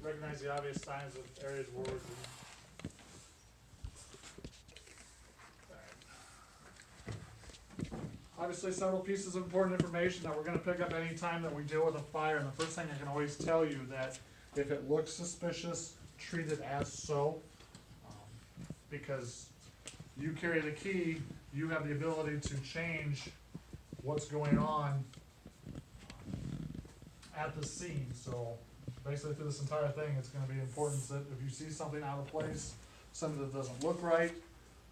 recognize the obvious signs of areas of origin. Obviously, several pieces of important information that we're gonna pick up any time that we deal with a fire, and the first thing I can always tell you that if it looks suspicious, treat it as so. Because you carry the key, you have the ability to change what's going on at the scene, so basically through this entire thing, it's gonna be important that if you see something out of place, something that doesn't look right,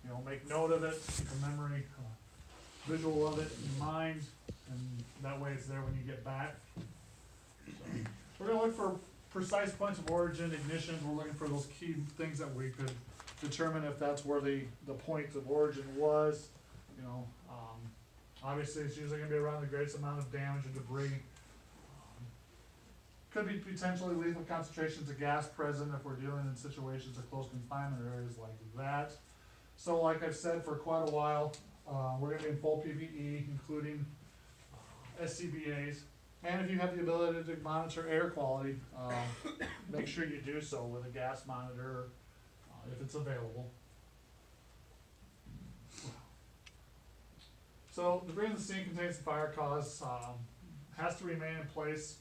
you know, make note of it, keep a memory, visual of it in mind, and that way it's there when you get back. So, we're gonna look for precise points of origin, ignitions, we're looking for those key things that we could determine if that's where the point of origin was, you know, obviously it's usually gonna be around the greatest amount of damage and debris. Could be potentially lethal concentrations of gas present if we're dealing in situations of close confinement or areas like that. So like I've said for quite a while, we're gonna be in full PPE, including SCBA's. And if you have the ability to monitor air quality, make sure you do so with a gas monitor, if it's available. So debris in the scene contains the fire cause, has to remain in place.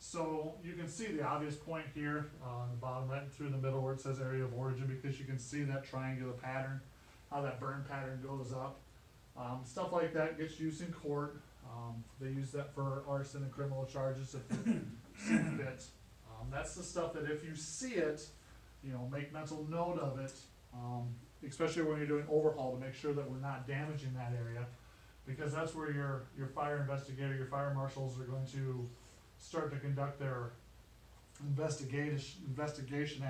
So you can see the obvious point here on the bottom, right through the middle where it says area of origin, because you can see that triangular pattern, how that burn pattern goes up. Stuff like that gets used in court. They use that for arson and criminal charges if it sees fit. That's the stuff that if you see it, you know, make mental note of it, especially when you're doing overhaul to make sure that we're not damaging that area. Because that's where your fire investigator, your fire marshals are going to start to conduct their investigation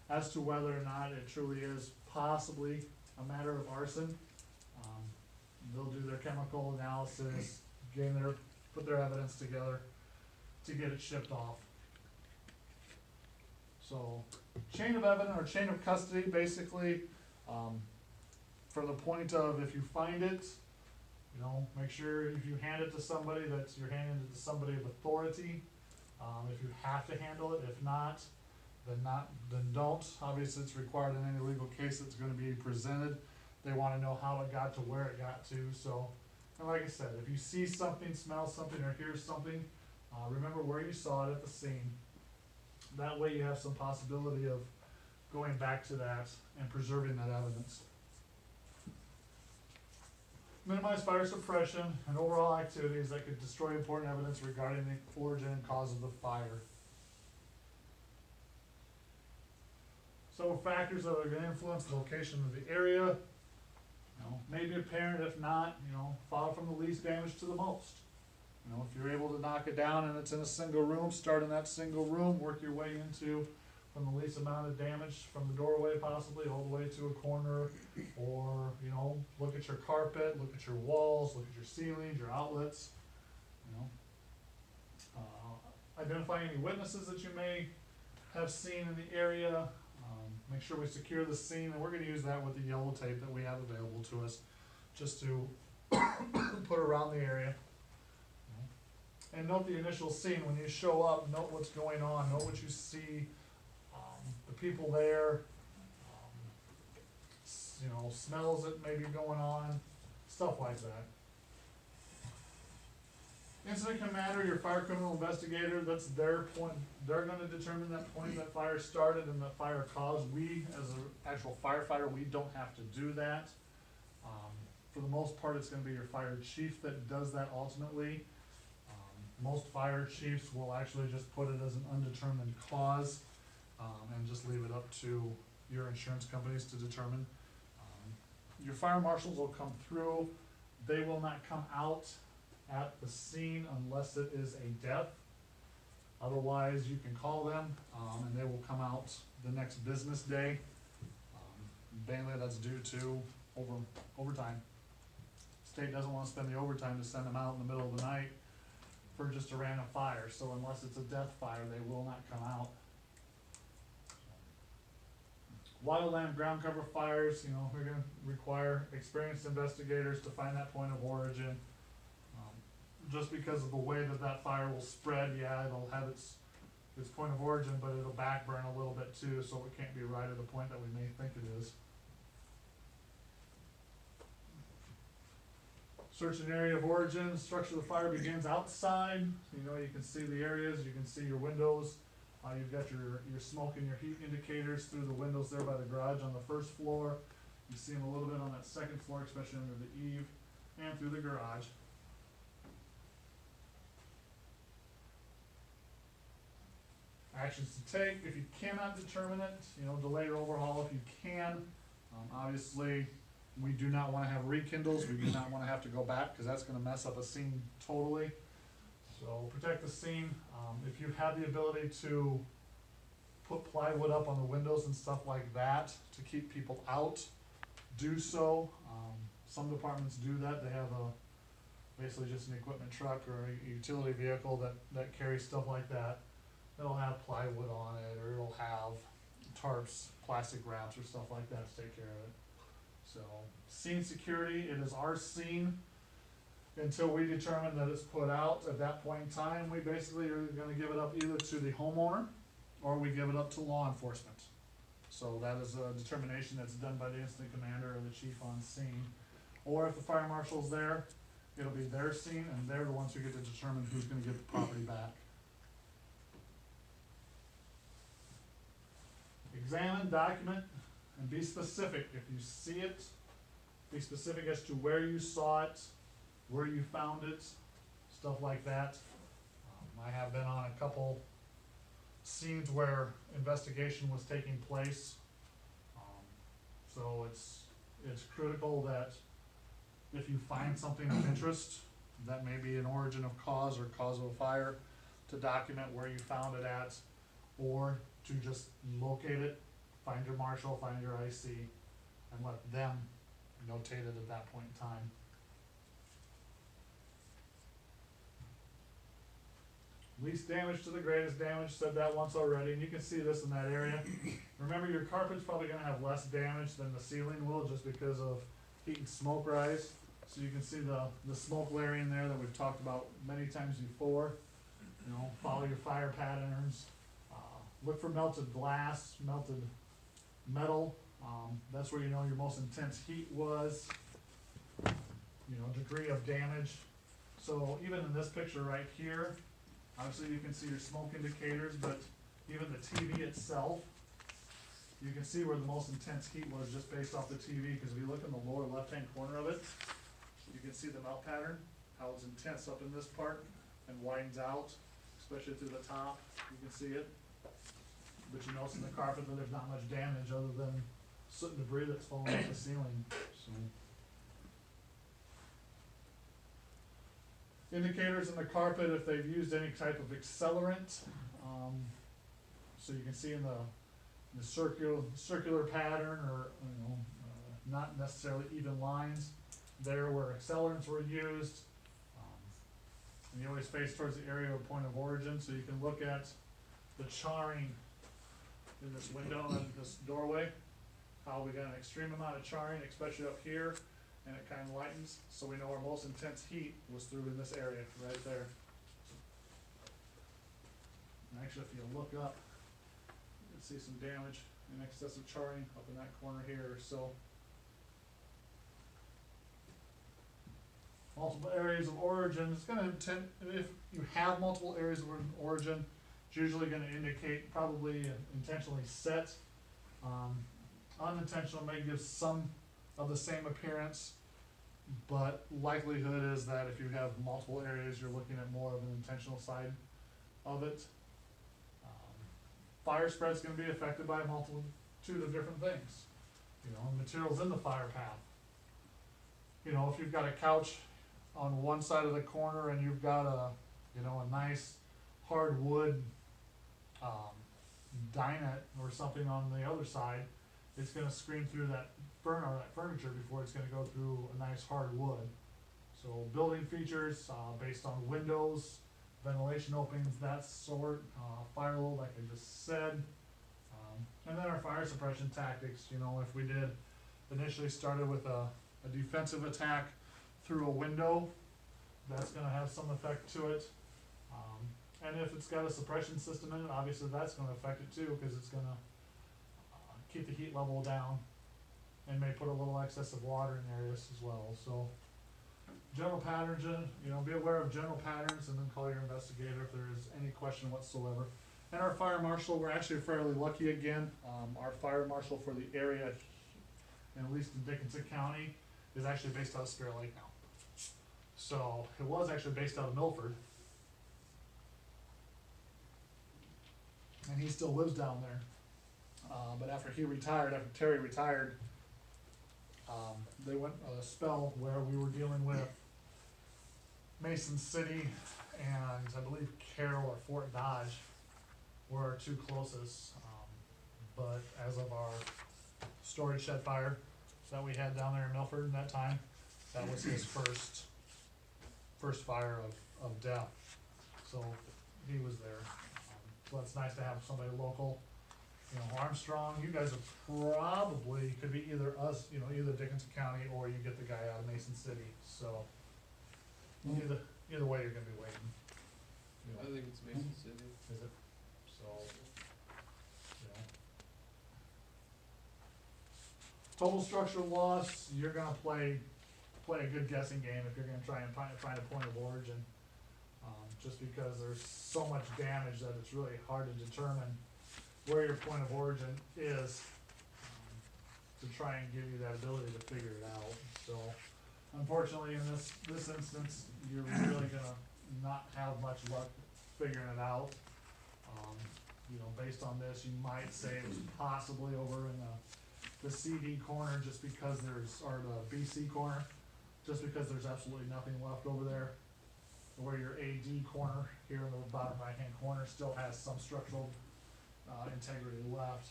as to whether or not it truly is possibly a matter of arson. They'll do their chemical analysis, put their evidence together to get it shipped off. So, chain of evidence or chain of custody, basically, for the point of if you find it, you know, make sure if you hand it to somebody that you're handing it to somebody of authority. If you have to handle it, if not, then don't. Obviously, it's required in any legal case that's gonna be presented. They wanna know how it got to where it got to, so, and like I said, if you see something, smell something, or hear something, remember where you saw it at the scene. That way you have some possibility of going back to that and preserving that evidence. Minimize fire suppression and overall activities that could destroy important evidence regarding the origin and cause of the fire. So factors that are gonna influence the location of the area, you know, may be apparent, if not, you know, follow from the least damage to the most. You know, if you're able to knock it down and it's in a single room, start in that single room, work your way into from the least amount of damage from the doorway possibly all the way to a corner, or, you know, look at your carpet, look at your walls, look at your ceilings, your outlets, you know. Identify any witnesses that you may have seen in the area, make sure we secure the scene, and we're gonna use that with the yellow tape that we have available to us, just to put around the area. And note the initial scene, when you show up, note what's going on, note what you see, the people there, you know, smells that may be going on, stuff like that. Incident commander, your fire criminal investigator, that's their point, they're gonna determine that point that fire started and that fire caused. We, as an actual firefighter, we don't have to do that. For the most part, it's gonna be your fire chief that does that ultimately. Most fire chiefs will actually just put it as an undetermined cause, and just leave it up to your insurance companies to determine. Your fire marshals will come through, they will not come out at the scene unless it is a death. Otherwise, you can call them, and they will come out the next business day. Mainly that's due to overtime. State doesn't wanna spend the overtime to send them out in the middle of the night for just a random fire, so unless it's a death fire, they will not come out. Wildland ground cover fires, you know, we're gonna require experienced investigators to find that point of origin. Just because of the way that fire will spread, yeah, it'll have its its point of origin, but it'll back burn a little bit too, so it can't be right at the point that we may think it is. Search an area of origin. Structure of the fire begins outside. You know, you can see the areas, you can see your windows. You've got your smoke and your heat indicators through the windows there by the garage on the first floor. You see them a little bit on that second floor, especially under the eave, and through the garage. Actions to take: if you cannot determine it, you know, delay your overhaul if you can. Obviously, we do not wanna have rekindles, we do not wanna have to go back, cause that's gonna mess up a scene totally. So protect the scene. If you have the ability to put plywood up on the windows and stuff like that to keep people out, do so. Some departments do that. They have basically just an equipment truck or a utility vehicle that carries stuff like that. It'll have plywood on it, or it'll have tarps, plastic wraps, or stuff like that to take care of it. So, scene security, it is our scene until we determine that it's put out. At that point in time, we basically are gonna give it up either to the homeowner or we give it up to law enforcement. So that is a determination that's done by the incident commander or the chief on scene. Or if the fire marshal's there, it'll be their scene and they're the ones who get to determine who's gonna get the property back. Examine, document, and be specific. If you see it, be specific as to where you saw it, where you found it, stuff like that. I have been on a couple scenes where investigation was taking place. So it's critical that if you find something of interest, that may be an origin of cause or cause of a fire, to document where you found it at, or to just locate it, find your marshal, find your IC, and let them notate it at that point in time. Least damage to the greatest damage, said that once already, and you can see this in that area. Remember, your carpet's probably gonna have less damage than the ceiling will, just because of heat and smoke rise. So you can see the smoke layering there that we've talked about many times before. You know, follow your fire patterns, look for melted glass, melted metal, that's where you know your most intense heat was. You know, degree of damage. So even in this picture right here, obviously you can see your smoke indicators, but even the TV itself, you can see where the most intense heat was just based off the TV, because if you look in the lower left-hand corner of it, you can see the melt pattern, how it's intense up in this part and widens out, especially to the top, you can see it. But you notice in the carpet that there's not much damage other than soot and debris that's falling off the ceiling, so. Indicators in the carpet if they've used any type of accelerant. So you can see in the circular pattern, or not necessarily even lines there where accelerants were used. And you always face towards the area of point of origin, so you can look at the charring in this window and this doorway, how we got an extreme amount of charring, especially up here, and it kind of lightens, so we know our most intense heat was through in this area, right there. And actually, if you look up, you can see some damage and excessive charring up in that corner here, so. Multiple areas of origin, it's gonna if you have multiple areas of origin, it's usually gonna indicate probably intentionally set. Unintentional may give some of the same appearance, but likelihood is that if you have multiple areas, you're looking at more of an intentional side of it. Fire spread's gonna be affected by a multitude of different things. You know, materials in the fire path. You know, if you've got a couch on one side of the corner and you've got a nice hardwood dinette or something on the other side, it's gonna screen through that furniture before it's gonna go through a nice hardwood. So building features based on windows, ventilation openings, that sort, fire load like I just said. And then our fire suppression tactics, you know, if we did initially started with a defensive attack through a window, that's gonna have some effect to it. And if it's got a suppression system in it, obviously that's gonna affect it too, cause it's gonna keep the heat level down and may put a little excess of water in areas as well, so. General patterns, be aware of general patterns and then call your investigator if there is any question whatsoever. And our fire marshal, we're actually fairly lucky again, our fire marshal for the area, at least in Dickinson County, is actually based out of Spirit Lake now. So, it was actually based out of Milford. And he still lives down there. But after Terry retired, they went a spell where we were dealing with Mason City and I believe Carroll or Fort Dodge were our two closest. But as of our storage shed fire that we had down there in Milford in that time, that was his first fire of death. So he was there. So it's nice to have somebody local. Armstrong, you guys are probably, could be either us, either Dickinson County or you get the guy out of Mason City, so. Either way, you're gonna be waiting. I think it's Mason City. Is it? So, Total structural loss, you're gonna play a good guessing game if you're gonna try and find a point of origin. Just because there's so much damage that it's really hard to determine where your point of origin is, to try and give you that ability to figure it out, so. Unfortunately, in this instance, you're really gonna not have much luck figuring it out. Based on this, you might say it was possibly over in the CD corner just because or the BC corner, just because there's absolutely nothing left over there. Where your AD corner here in the bottom right hand corner still has some structural integrity left,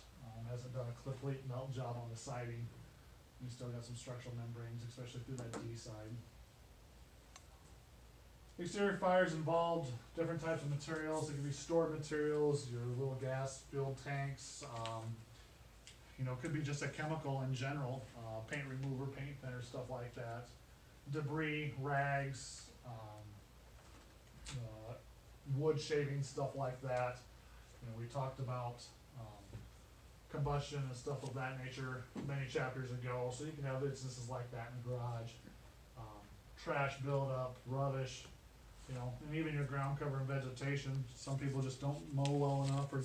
hasn't done a clip leak melt job on the siding. You still got some structural membranes, especially through that D side. Exterior fires involved different types of materials. It could be stored materials, your little gas filled tanks, could be just a chemical in general, paint remover, paint thinner, stuff like that. Debris, rags, wood shavings, stuff like that. We talked about combustion and stuff of that nature many chapters ago, so you can have instances like that in the garage. Trash buildup, rubbish, and even your ground cover and vegetation. Some people just don't mow well enough or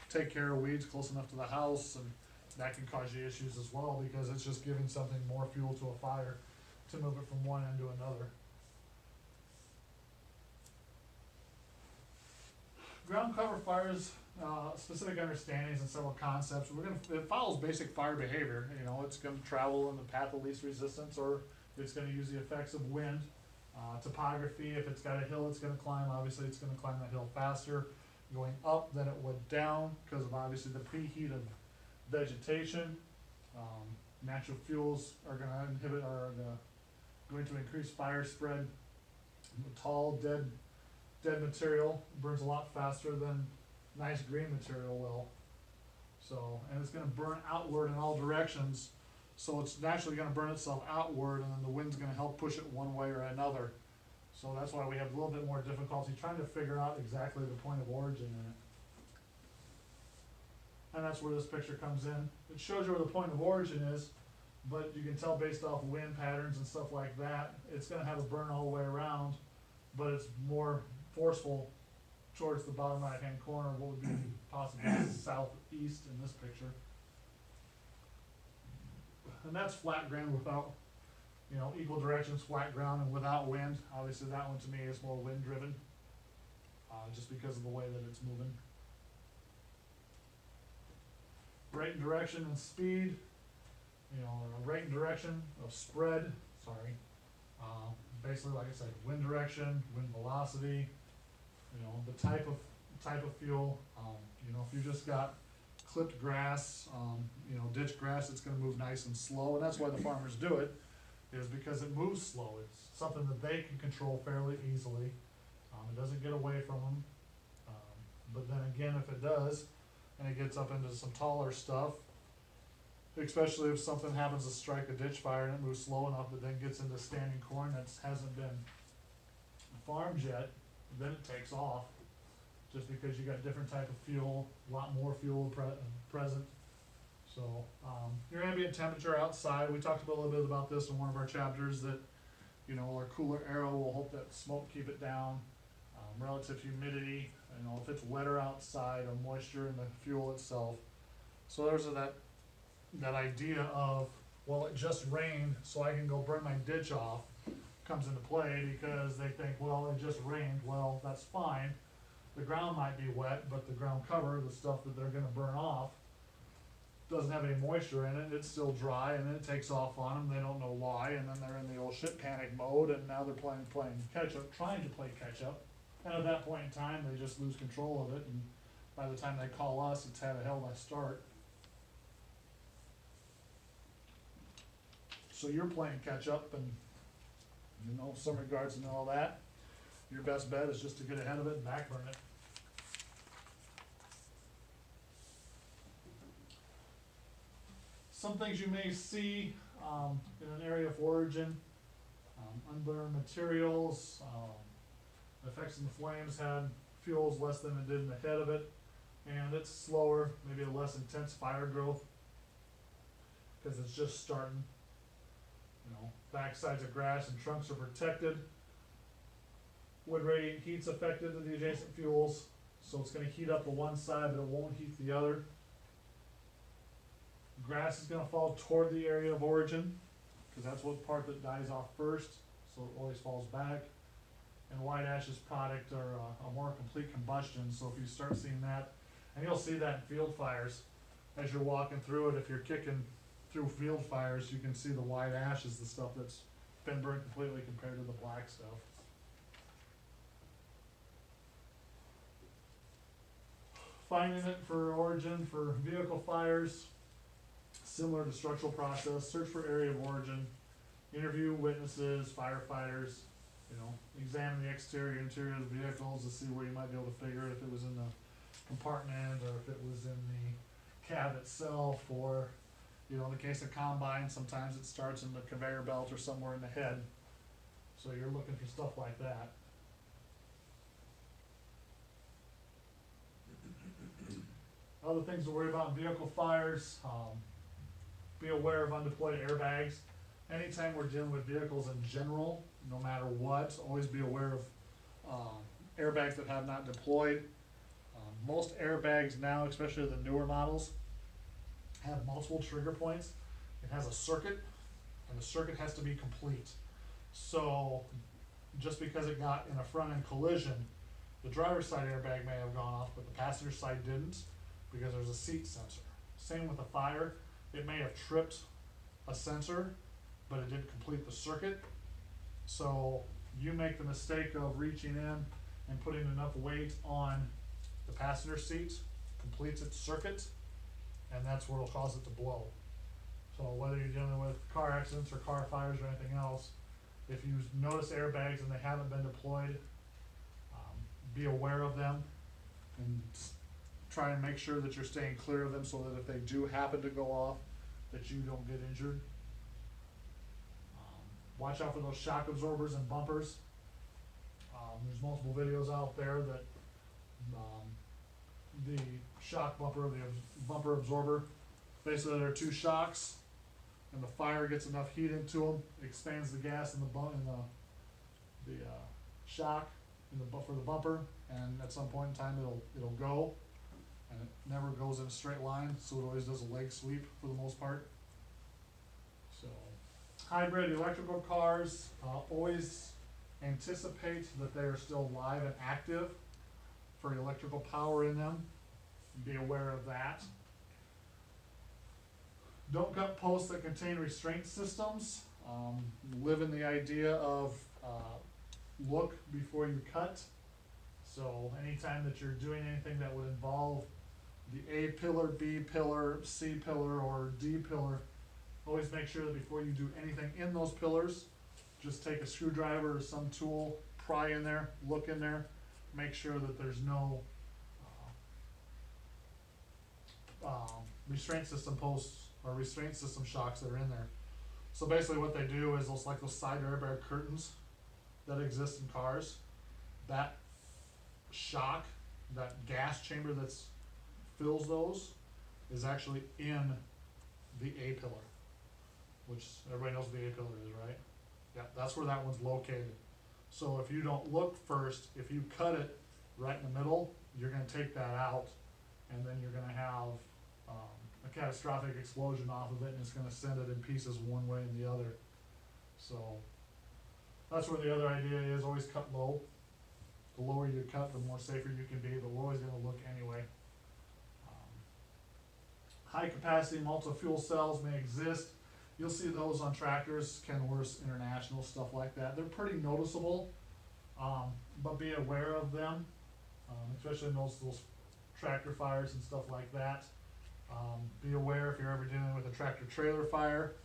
take care of weeds close enough to the house, and that can cause you issues as well because it's just giving something more fuel to a fire to move it from one end to another. Ground cover fires, specific understandings and several concepts. It follows basic fire behavior. It's gonna travel in the path of least resistance, or it's gonna use the effects of wind. Topography, if it's got a hill it's gonna climb, obviously it's gonna climb that hill faster going up than it would down, because of obviously the preheat of vegetation. Natural fuels are going to increase fire spread. Tall, dead material burns a lot faster than nice green material will. So, and it's gonna burn outward in all directions, so it's naturally gonna burn itself outward, and then the wind's gonna help push it one way or another. So that's why we have a little bit more difficulty trying to figure out exactly the point of origin in it. And that's where this picture comes in. It shows you where the point of origin is, but you can tell based off wind patterns and stuff like that, it's gonna have a burn all the way around, but it's more forceful towards the bottom right hand corner, what would be possibly southeast in this picture. And that's flat ground without, equal directions, flat ground and without wind. Obviously that one to me is more wind driven, just because of the way that it's moving. Rate and direction and speed, rate and direction of spread, basically like I said, wind direction, wind velocity, the type of fuel. If you just got clipped grass, ditch grass, it's gonna move nice and slow, and that's why the farmers do it, is because it moves slow. It's something that they can control fairly easily. It doesn't get away from them. But then again, if it does, and it gets up into some taller stuff, especially if something happens to strike a ditch fire and it moves slow enough that then gets into standing corn that hasn't been farmed yet, then it takes off. just because you got different type of fuel, a lot more fuel present. So, your ambient temperature outside, we talked a little bit about this in one of our chapters, that, you know, our cooler aero will help that smoke keep it down. Relative humidity, you know, if it's wetter outside, or moisture in the fuel itself. So there's that idea of, well, it just rained, so I can go burn my ditch off, comes into play, because they think, well, it just rained, well, that's fine. The ground might be wet, but the ground cover, the stuff that they're gonna burn off, doesn't have any moisture in it, it's still dry, and then it takes off on them, they don't know why, and then they're in the old shit panic mode, and now they're playing catch up, trying to play catch up. And at that point in time, they just lose control of it, and by the time they call us, it's had a hell of a start. So you're playing catch up, and, you know, some regards and all that, your best bet is just to get ahead of it and backburn it. Some things you may see, in an area of origin, unburned materials, effects in the flames had fuels less than it did in the head of it, and it's slower, maybe a less intense fire growth, cause it's just starting. You know, backsides of grass and trunks are protected. Wood radiant heat's affected to the adjacent fuels, so it's gonna heat up the one side, but it won't heat the other. Grass is gonna fall toward the area of origin, cause that's what part that dies off first, so it always falls back. And white ash's product are a more complete combustion, so if you start seeing that, and you'll see that in field fires, as you're walking through it, if you're kicking through field fires, you can see the white ash is the stuff that's been burned completely compared to the black stuff. Finding it for origin for vehicle fires, similar to structural process, search for area of origin, interview witnesses, firefighters, you know, examine the exterior, interior of the vehicles to see where you might be able to figure it, if it was in the compartment, or if it was in the cab itself, or, you know, in the case of combine, sometimes it starts in the conveyor belt or somewhere in the head. So you're looking for stuff like that. Other things to worry about in vehicle fires, be aware of undeployed airbags. Anytime we're dealing with vehicles in general, no matter what, always be aware of airbags that have not deployed. Most airbags now, especially the newer models, have multiple trigger points. It has a circuit, and the circuit has to be complete. So, just because it got in a front end collision, the driver's side airbag may have gone off, but the passenger side didn't, because there's a seat sensor. Same with the fire, it may have tripped a sensor, but it didn't complete the circuit. So you make the mistake of reaching in and putting enough weight on the passenger seat, completes its circuit, and that's where it'll cause it to blow. So whether you're dealing with car accidents or car fires or anything else, if you notice airbags and they haven't been deployed, be aware of them and try and make sure that you're staying clear of them, so that if they do happen to go off, that you don't get injured. Watch out for those shock absorbers and bumpers. There's multiple videos out there that the shock bumper, the bumper absorber, basically there are two shocks, and the fire gets enough heat into them, expands the gas in the shock for the bumper, and at some point in time it'll go, and it never goes in a straight line, so it always does a leg sweep for the most part. So, hybrid electrical cars, always anticipate that they are still live and active for electrical power in them. Be aware of that. Don't cut posts that contain restraint systems. Live in the idea of look before you cut. So anytime that you're doing anything that would involve the A pillar, B pillar, C pillar, or D pillar, always make sure that before you do anything in those pillars, just take a screwdriver or some tool, pry in there, look in there, make sure that there's no restraint system posts or restraint system shocks that are in there. So basically what they do is those side airbag curtains that exist in cars, that shock that gas chamber that's fills those is actually in the A pillar, which everybody knows what the A pillar is, right? Yeah, that's where that one's located. So if you don't look first, if you cut it right in the middle, you're gonna take that out, and then you're gonna have, a catastrophic explosion off of it, and it's gonna send it in pieces one way and the other. So, that's where the other idea is, always cut low. The lower you cut, the more safer you can be, but we're always gonna look anyway. High capacity multi-fuel cells may exist. You'll see those on tractors, Kenworth International, stuff like that. They're pretty noticeable, but be aware of them, especially in those tractor fires and stuff like that. Be aware if you're ever dealing with a tractor trailer fire.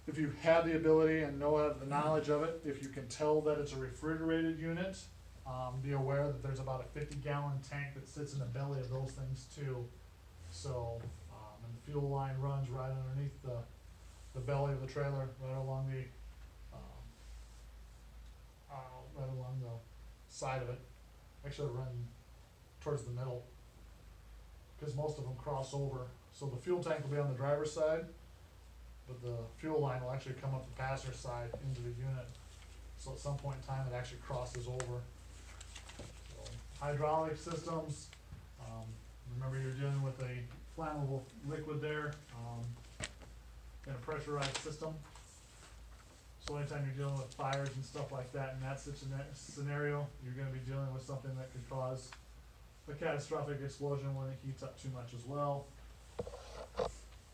If you have the ability and have the knowledge of it, if you can tell that it's a refrigerated unit, be aware that there's about a 50-gallon tank that sits in the belly of those things too. So, and the fuel line runs right underneath the belly of the trailer, right along the side of it. Actually, run towards the middle, because most of them cross over. So the fuel tank will be on the driver's side, but the fuel line will actually come up the passenger side into the unit. So at some point in time, it actually crosses over. So, hydraulic systems, remember you're dealing with a flammable liquid there, in a pressurized system. So anytime you're dealing with fires and stuff like that, in that scenario, you're gonna be dealing with something that could cause a catastrophic explosion when it heats up too much as well.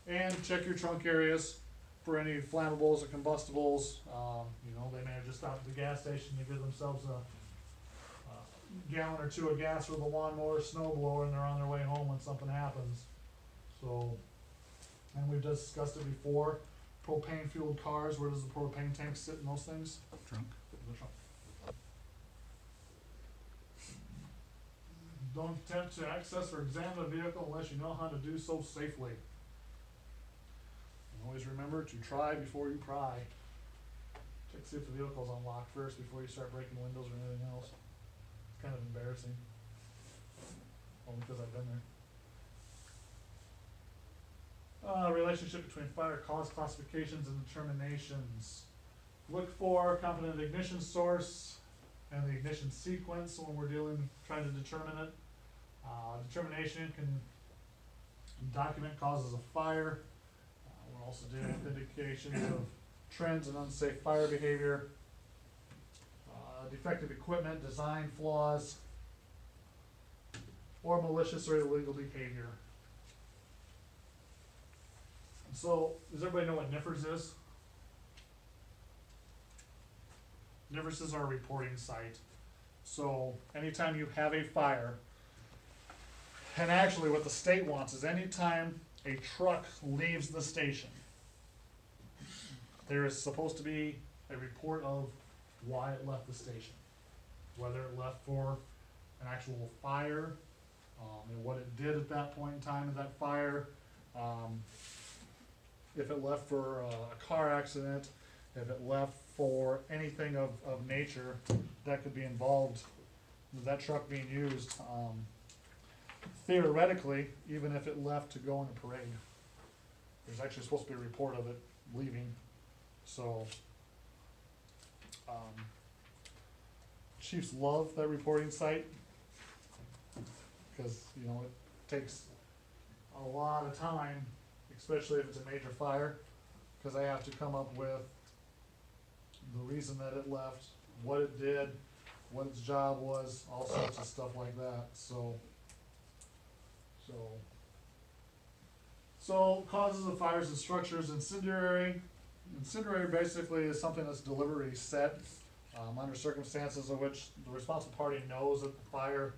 And check your trunk areas for any flammables or combustibles. They may have just stopped at the gas station to give themselves a gallon or two of gas for the lawnmower, snow blower, and they're on their way home when something happens. So, and we've discussed it before, propane fueled cars, where does the propane tank sit in those things? Trunk. In the trunk. Don't attempt to access or examine a vehicle unless you know how to do so safely. And always remember to try before you pry. Check to see if the vehicle's unlocked first before you start breaking windows or anything else. It's kind of embarrassing. Only because I've been there. Relationship between fire cause classifications and determinations. Look for competent ignition source and the ignition sequence when we're trying to determine it. Determination can document causes of fire. We're also dealing with indications of trends in unsafe fire behavior, defective equipment, design flaws, or malicious or illegal behavior. So, does everybody know what NIFRS is? NIFRS is our reporting site. So, anytime you have a fire, and actually what the state wants is anytime a truck leaves the station, there is supposed to be a report of why it left the station. Whether it left for an actual fire, and what it did at that point in time of that fire, if it left for a car accident, if it left for anything of nature that could be involved with that truck being used. Theoretically, even if it left to go in a parade, there's actually supposed to be a report of it leaving. So, chiefs love that reporting site, because, it takes a lot of time, especially if it's a major fire, because they have to come up with the reason that it left, what it did, what its job was, all sorts of stuff like that. So causes of fires and structures. Incendiary basically is something that's deliberately set under circumstances in which the responsible party knows that the fire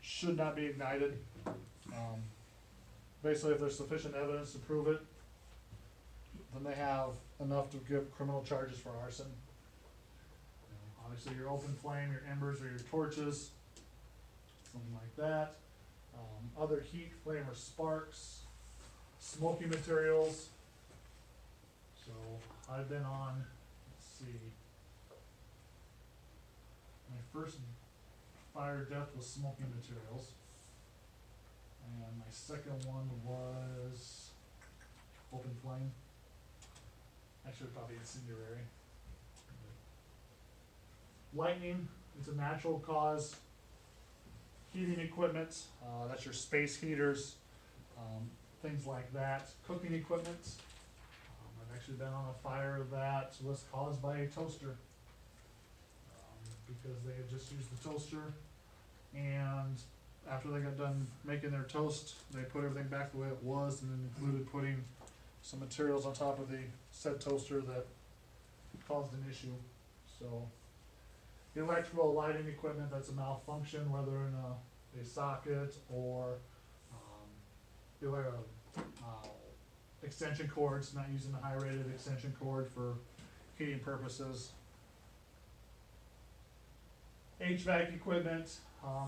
should not be ignited. Basically, if there's sufficient evidence to prove it, then they have enough to give criminal charges for arson. Obviously, your open flame, your embers, or your torches, something like that. Other heat, flame, or sparks, smoky materials. So I've been on, let's see, my first fire death with smoking materials. And my second one was open flame. Actually, probably incendiary. Lightning, it's a natural cause. Heating equipment, that's your space heaters, things like that. Cooking equipment, I've actually been on a fire that was caused by a toaster. Because they had just used the toaster, and after they got done making their toast, they put everything back the way it was, and then included putting some materials on top of the said toaster that caused an issue. So, electrical lighting equipment that's a malfunction, whether in a socket or, extension cords, not using the high rated extension cord for heating purposes. HVAC equipment,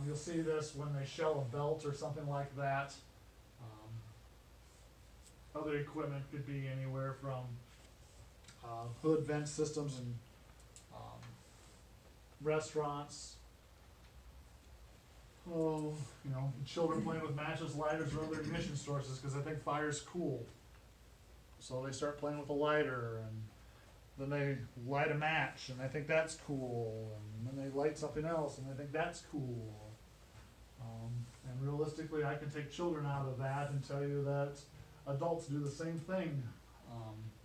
you'll see this when they shell a belt or something like that. Other equipment could be anywhere from, hood vent systems in, restaurants. Oh, children playing with matches, lighters, or other ignition sources, cause they think fire's cool. So they start playing with a lighter, and then they light a match, and they think that's cool, and then they light something else, and they think that's cool. And realistically, I can take children out of that and tell you that adults do the same thing.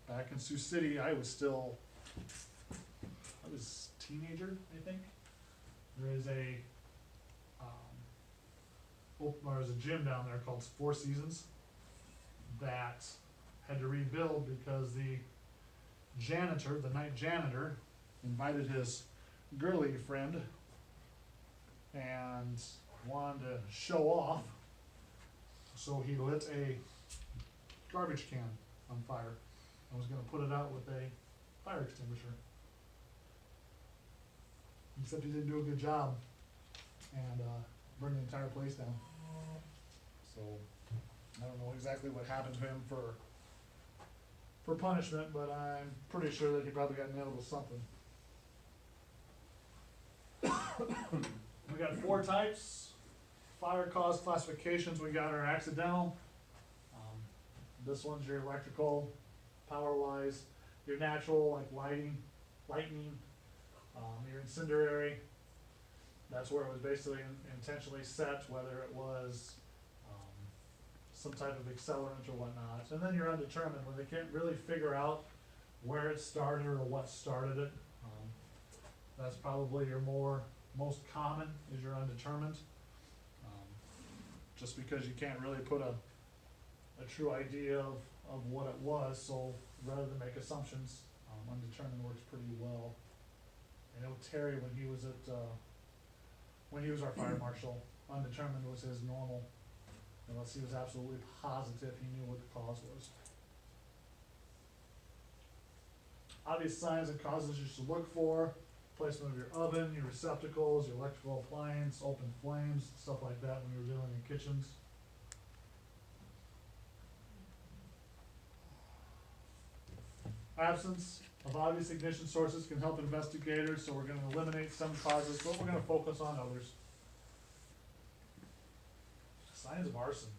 Back in Sioux City, I was teenager, I think. There's a gym down there called Four Seasons that had to rebuild because the night janitor, invited his girly friend and wanted to show off, so he lit a garbage can on fire and was gonna put it out with a fire extinguisher. Except he didn't do a good job and burned the entire place down. So I don't know exactly what happened to him for punishment, but I'm pretty sure that he probably got nailed with something. We got 4 types, fire cause classifications. We got our accidental. This one's your electrical, power wise, your natural, like lightning, your incendiary. That's where it was basically intentionally set, whether it was some type of accelerant or whatnot. And then you're undetermined, when they can't really figure out where it started or what started it. That's probably your most common, is your undetermined. Just because you can't really put a true idea of what it was, so rather than make assumptions, undetermined works pretty well. I know Terry, when he was our fire marshal, undetermined was his normal, unless he was absolutely positive he knew what the cause was. Obvious signs and causes you should look for: placement of your oven, your receptacles, your electrical appliance, open flames, stuff like that when you're dealing in kitchens. Absence of obvious ignition sources can help investigators, so we're gonna eliminate some causes, but we're gonna focus on others. Signs of arson.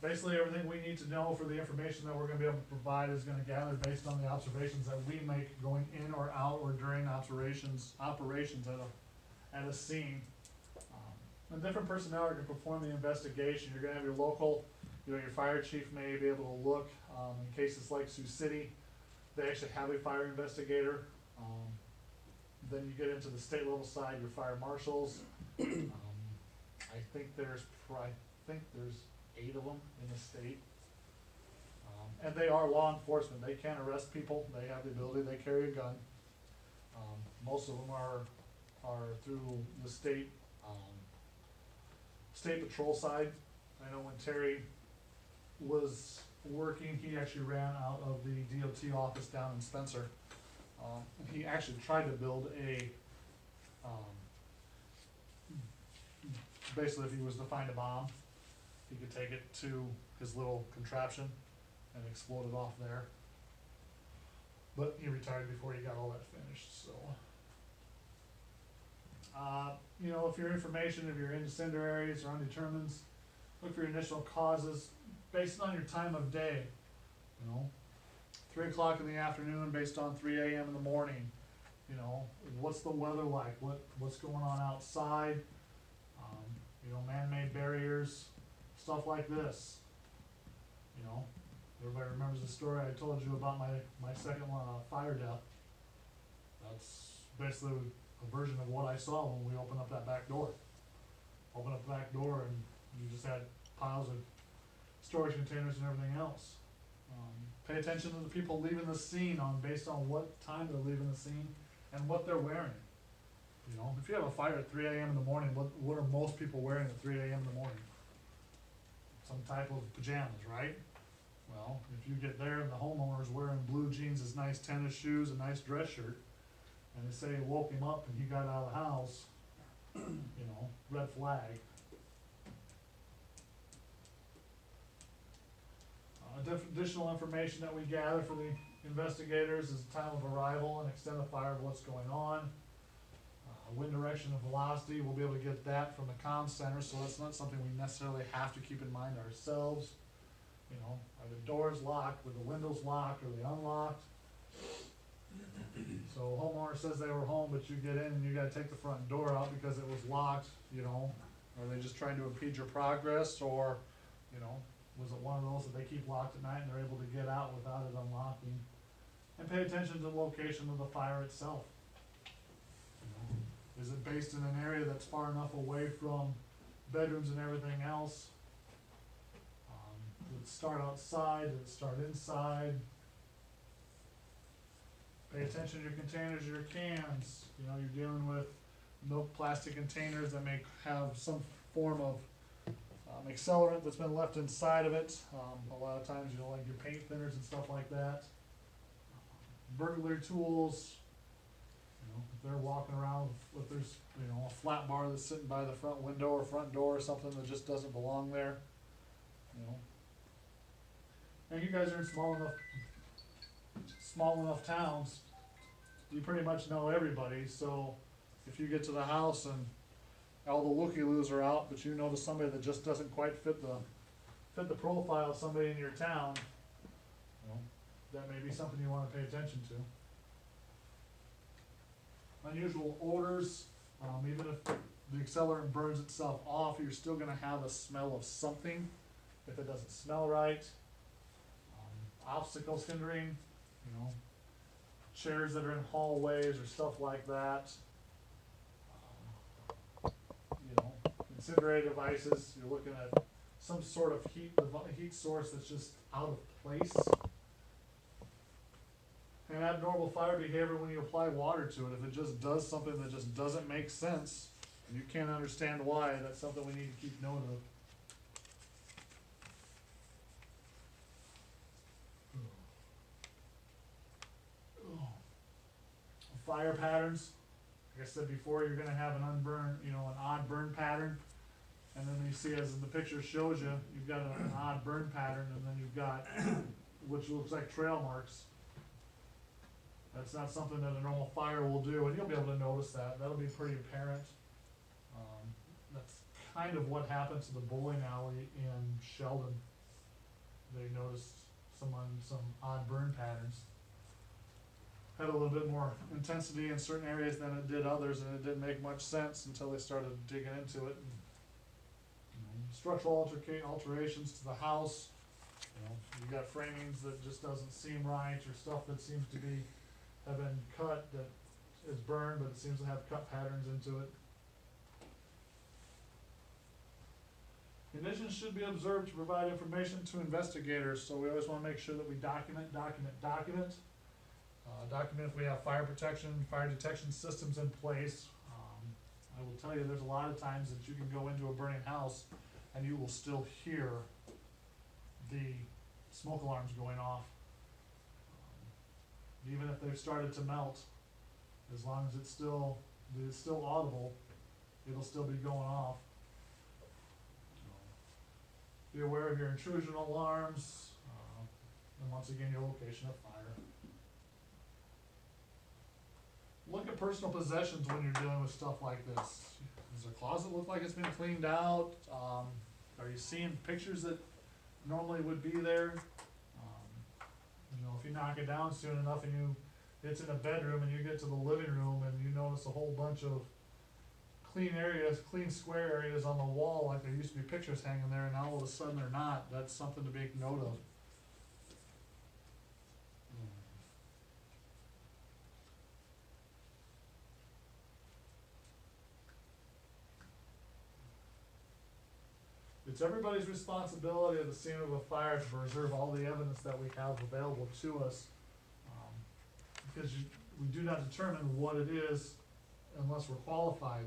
Basically, everything we need to know for the information that we're gonna be able to provide is gonna gather based on the observations that we make going in or out or during operations at a scene. And different personnel are gonna perform the investigation. You're gonna have your local, your fire chief may be able to look, in cases like Sioux City, they actually have a fire investigator. Then you get into the state level side, your fire marshals. I think there's 8 of them in the state. And they are law enforcement. They can arrest people. They have the ability. They carry a gun. Most of them are through the state patrol side. I know when Terry was working, he actually ran out of the DOT office down in Spencer. He actually tried to build basically, if he was to find a bomb, he could take it to his little contraption and explode it off there. But he retired before he got all that finished, so. You know, if your information, if you're in cinder areas or undetermined, look for your initial causes based on your time of day, you know. 3 o'clock in the afternoon based on 3 a.m. in the morning, you know, what's the weather like, what's going on outside? You know, man-made barriers, stuff like this. You know, everybody remembers the story I told you about my second fire death. That's basically a version of what I saw when we opened up that back door. Open up the back door and you just had piles of storage containers and everything else. Pay attention to the people leaving the scene based on what time they're leaving the scene and what they're wearing. You know, if you have a fire at 3 a.m. in the morning, what are most people wearing at 3 a.m. in the morning? Some type of pajamas, right? Well, if you get there and the homeowner's wearing blue jeans, his nice tennis shoes, a nice dress shirt, and they say it woke him up and he got out of the house, you know, red flag. Additional information that we gather for the investigators is the time of arrival and extent of fire of what's going on. Wind direction and velocity, we'll be able to get that from the comm center, so that's not something we necessarily have to keep in mind ourselves. You know, are the doors locked, were the windows locked, are they unlocked? So homeowner says they were home, but you get in and you gotta take the front door out because it was locked, you know? Are they just trying to impede your progress, or, you know, was it one of those that they keep locked at night and they're able to get out without it unlocking? And pay attention to the location of the fire itself. You know, is it based in an area that's far enough away from bedrooms and everything else? Did it start outside, did it start inside? Pay attention to your containers, your cans, you know, you're dealing with milk plastic containers that may have some form of accelerant that's been left inside of it. A lot of times, you know, like your paint thinners and stuff like that. Burglary tools, you know, if they're walking around, if there's, you know, a flat bar that's sitting by the front window or front door or something that just doesn't belong there, you know. And you guys are in small enough towns, you pretty much know everybody, so if you get to the house and all the looky-loos are out, but you notice somebody that just doesn't quite fit the profile of somebody in your town, you know, that may be something you wanna pay attention to. Unusual odors, even if the accelerant burns itself off, you're still gonna have a smell of something if it doesn't smell right. Obstacle hindering, you know, chairs that are in hallways or stuff like that. You know, incendiary devices, you're looking at some sort of heat source that's just out of place. And abnormal fire behavior when you apply water to it, if it just does something that just doesn't make sense, and you can't understand why, that's something we need to keep note of. Fire patterns, like I said before, you're gonna have an unburned, you know, an odd burn pattern. And then you see, as the picture shows you, you've got an odd burn pattern, and then you've got, which looks like trail marks. That's not something that a normal fire will do, and you'll be able to notice that, that'll be pretty apparent. That's kind of what happened to the bowling alley in Sheldon. They noticed some odd burn patterns. Had a little bit more intensity in certain areas than it did others, and it didn't make much sense until they started digging into it. Structural alterations to the house, you know, you got framings that just doesn't seem right, or stuff that seems to have been cut that is burned, but it seems to have cut patterns into it. Conditions should be observed to provide information to investigators, so we always wanna make sure that we document. Document if we have fire protection, fire detection systems in place. I will tell you, there's a lot of times that you can go into a burning house and you will still hear the smoke alarms going off. Even if they've started to melt, as long as it's still audible, it'll still be going off. Be aware of your intrusion alarms, and once again, your location of fire. look at personal possessions when you're dealing with stuff like this. Does their closet look like it's been cleaned out? Are you seeing pictures that normally would be there? You know, if you knock it down soon enough and it's in a bedroom and you get to the living room and you notice a whole bunch of clean areas, clean square areas on the wall, like there used to be pictures hanging there, and now all of a sudden they're not, that's something to make note of. It's everybody's responsibility at the scene of a fire to preserve all the evidence that we have available to us. Because we do not determine what it is unless we're qualified,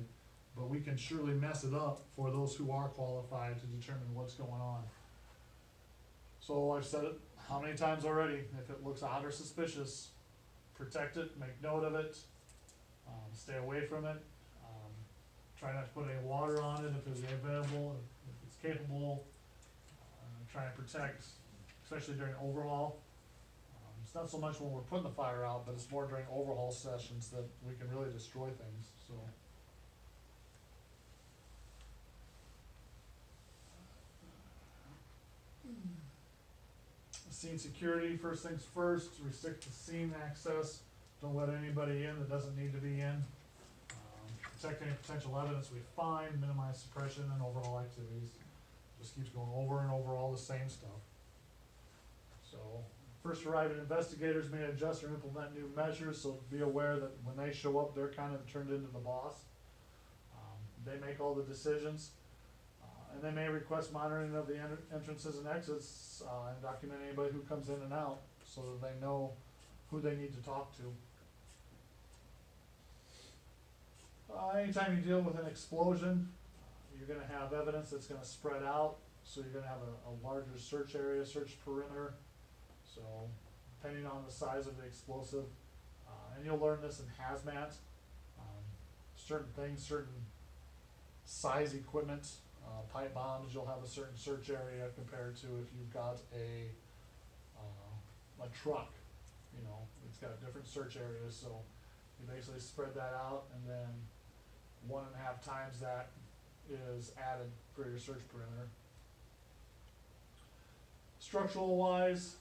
but we can surely mess it up for those who are qualified to determine what's going on. So I've said it how many times already, if it looks odd or suspicious, protect it, make note of it, stay away from it. Try not to put any water on it if it's available, if it's capable. Try and protect, especially during overhaul. It's not so much when we're putting the fire out, but it's more during overhaul sessions that we can really destroy things, so. Scene security, first things first, restrict the scene access, don't let anybody in that doesn't need to be in. Protect any potential evidence we find, minimize suppression and overhaul activities. Just keeps going over and over all the same stuff. So, first arriving investigators may adjust or implement new measures, so be aware that when they show up, they're kind of turned into the boss. They make all the decisions. And they may request monitoring of the entrances and exits, and document anybody who comes in and out, so that they know who they need to talk to. Anytime you deal with an explosion, you're gonna have evidence that's gonna spread out, so you're gonna have a larger search area, search perimeter. So, depending on the size of the explosive, and you'll learn this in hazmat, certain things, certain size equipment, pipe bombs, you'll have a certain search area compared to if you've got a truck, you know, it's got different search areas, so you basically spread that out, and then 1.5 times that is added for your search perimeter. Structural wise,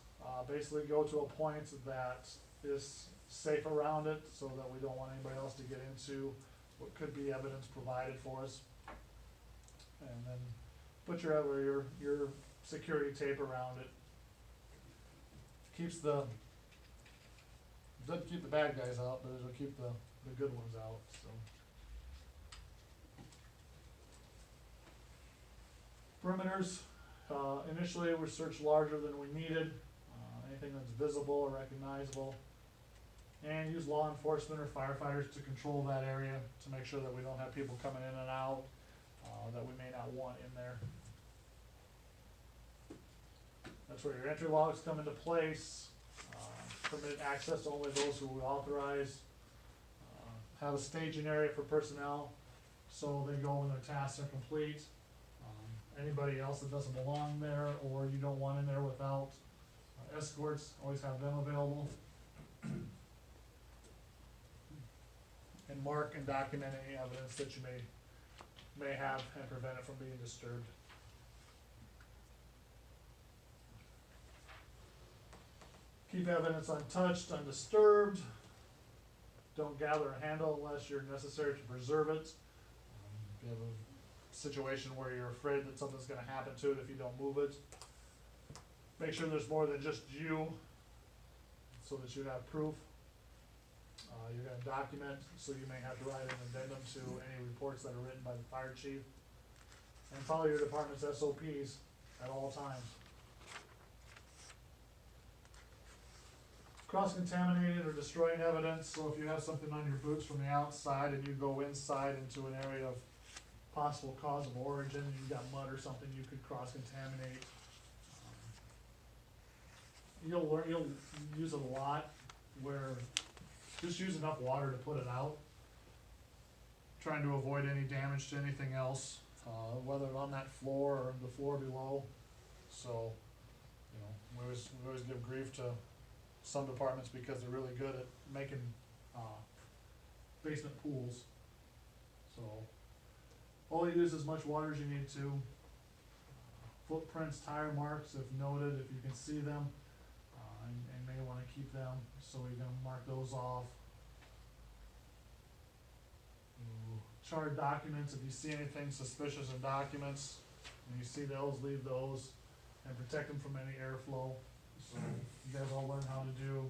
basically go to a point that is safe around it, so that we don't want anybody else to get into what could be evidence provided for us. And then put your security tape around it. Doesn't keep the bad guys out, but it'll keep the good ones out, so. Perimeters, initially we searched larger than we needed, anything that's visible or recognizable. And use law enforcement or firefighters to control that area, to make sure that we don't have people coming in and out, that we may not want in there. That's where your entry logs come into place, permit access to only those who we authorize. Have a staging area for personnel, so they go when their tasks are complete. Anybody else that doesn't belong there, or you don't want in there without escorts, always have them available. And mark and document any evidence that you may have and prevent it from being disturbed. Keep evidence untouched, undisturbed. Don't gather or handle unless you're necessary to preserve it. If you have a situation where you're afraid that something's gonna happen to it if you don't move it, make sure there's more than just you, so that you have proof. You're gonna document, so you may have to write an addendum to any reports that are written by the fire chief. And follow your department's SOPs at all times. Cross-contaminated or destroying evidence, so if you have something on your boots from the outside and you go inside into an area of possible cause of origin, you've got mud or something, you could cross-contaminate. You'll use it a lot, where just use enough water to put it out. Trying to avoid any damage to anything else, whether on that floor or the floor below. So, you know, we always give grief to some departments because they're really good at making basement pools. So, only use as much water as you need to. Footprints, tire marks, if noted, if you can see them, and may wanna keep them, so we can mark those off. Charred documents, if you see anything suspicious in documents, and you see those, leave those, and protect them from any airflow. So, you guys all learn how to do,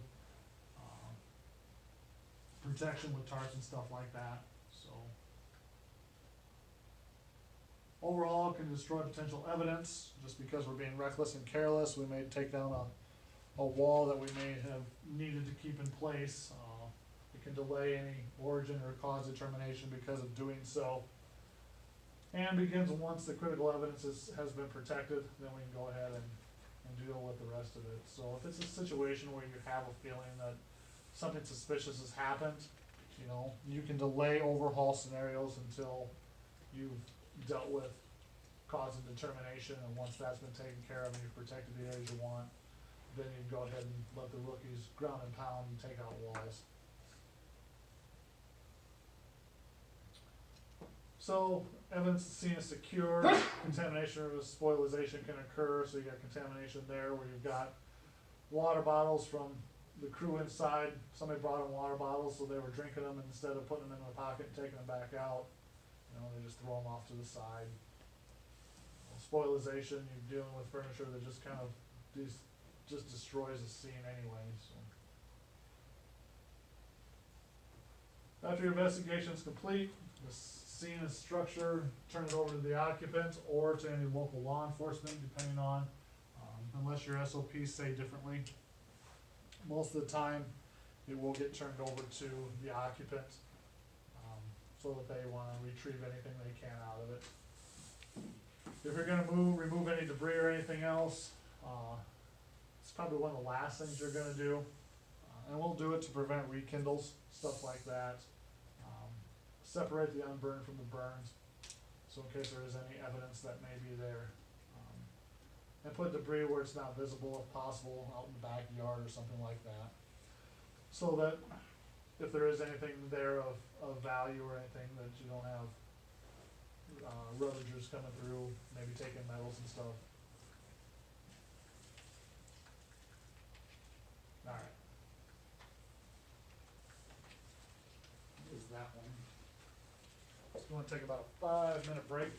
protection with tarps and stuff like that, so. Overall, it can destroy potential evidence, just because we're being reckless and careless, we may take down a wall that we may have needed to keep in place. It can delay any origin or cause determination because of doing so. And begins once the critical evidence has been protected, then we can go ahead and deal with the rest of it. So if it's a situation where you have a feeling that something suspicious has happened, you know, you can delay overhaul scenarios until you've dealt with cause and determination, and once that's been taken care of and you've protected the areas you want, then you go ahead and let the rookies ground and pound and take out walls. So, evidence the scene is secure, contamination or spoilization can occur, so you got contamination there where you've got water bottles from the crew inside, somebody brought in water bottles, so they were drinking them, and instead of putting them in their pocket and taking them back out, you know, they just throw them off to the side. Spoilization, you're dealing with furniture that just kind of, just destroys the scene anyway, so. After your investigation is complete, the scene and structure, turn it over to the occupant or to any local law enforcement, depending on, unless your SOPs say differently. Most of the time, it will get turned over to the occupant, so that they wanna retrieve anything they can out of it. If you're gonna remove any debris or anything else, it's probably one of the last things you're gonna do. And we'll do it to prevent rekindles, stuff like that. Separate the unburned from the burned, so in case there is any evidence that may be there. And put debris where it's not visible if possible, out in the backyard or something like that. So that if there is anything there of value or anything, that you don't have rummagers coming through, maybe taking metals and stuff. Alright. Is that one. So we wanna take about a 5-minute break.